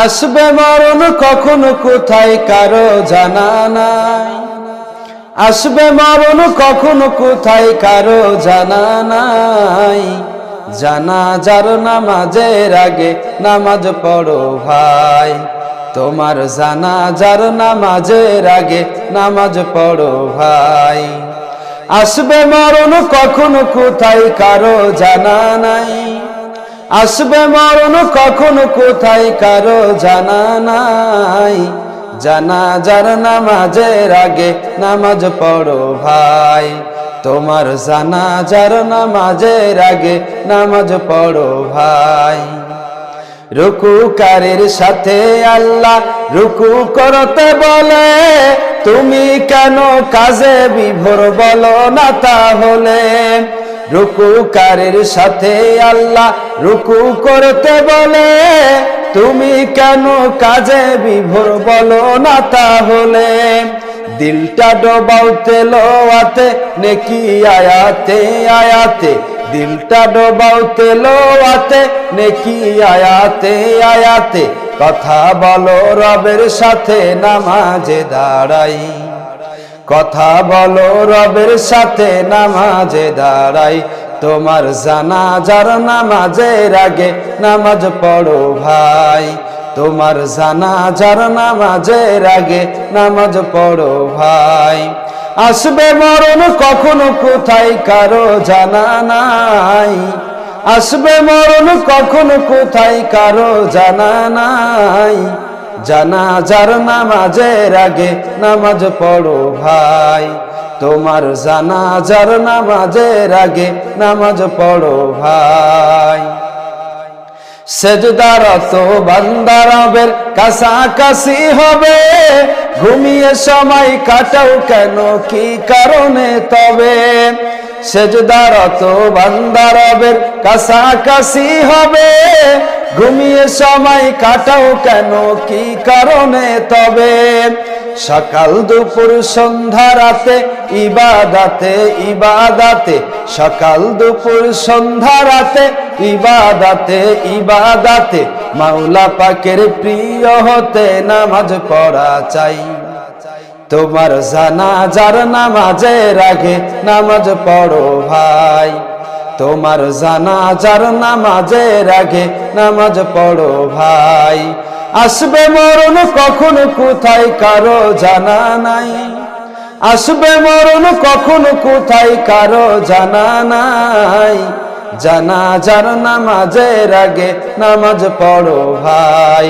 আসবে মরণ কখন কোথায় কারো জানা নাই। আসবে মরণ কখন কোথায় কারো জানা নাই। জানাজার নামাজের আগে নামাজ পড়ো ভাই, তোমার জানাজার নামাজের আগে নামাজ পড়ো ভাই। আসবে মরণ কখন কোথায় কারো জানা নাই। আসবে মরণ কখন কোথায় কারো জানা নাই। জানাজার নামাজের আগে নামাজ পড়ো ভাই, তোমার জানাজার নামাজের আগে নামাজ পড়ো ভাই। রুকুকারীর সাথে আল্লাহ রুকু করতে বলে, তুমি কেন কাজে বিভোর বলো না তাহলে। রুকুকারীর সাথে আল্লাহ রুকু করতে বলে, তুমি কেন কাজে বিভোর বলো না তাহলে। দিলটা ডোবাও তেলাওয়াতে নেকি আয়াতে আয়াতে, দিলটা ডোবাও তেলাওয়াতে নেকি আয়াতে আয়াতে। কথা বলো রবের সাথে নামাজে দাঁড়াই, কথা বলো রবের সাথে নামাজে দাঁড়াই। তোমার জানাজার নামাজের আগে নামাজ পড়ো ভাই, তোমার জানাজার নামাজের আগে নামাজ পড়ো ভাই। আসবে মরণ কখন কোথায় কারো জানা নাই। আসবে মরণ কখন কোথায় কারো জানা নাই। জানাজার নামাজের আগে নামাজ পড়ো ভাই, তোমার জানাজার নামাজের আগে নামাজ পড়ো ভাই। সেজদারত বান্দা রবের কাছাকাছি হবে, ঘুমিয়ে সময় কাটাও কেন কি কারণে তবে। সেজদারত বান্দা রবের কাছাকাছি হবে, ঘুমিয়ে সময় কাটাও কেন কি কারণে তবে। সকাল দুপুর সন্ধ্যা রাতে ইবাদাতে ইবাদাতে, সকাল দুপুর সন্ধ্যা রাতে ইবাদাতে ইবাদাতে। মাওলা পাকের প্রিয় হতে নামাজ পড়া চাই, তোমার জানাজার নামাজের আগে নামাজ পড়ো ভাই, তোমার জানাজার নামাজের আগে নামাজ পড়ো ভাই। আসবে মরণ কখন কোথায় কারো জানা নাই। আসবে মরণ কখন কোথায় কারো জানা নাই। জানাজার নামাজের আগে নামাজ পড়ো ভাই।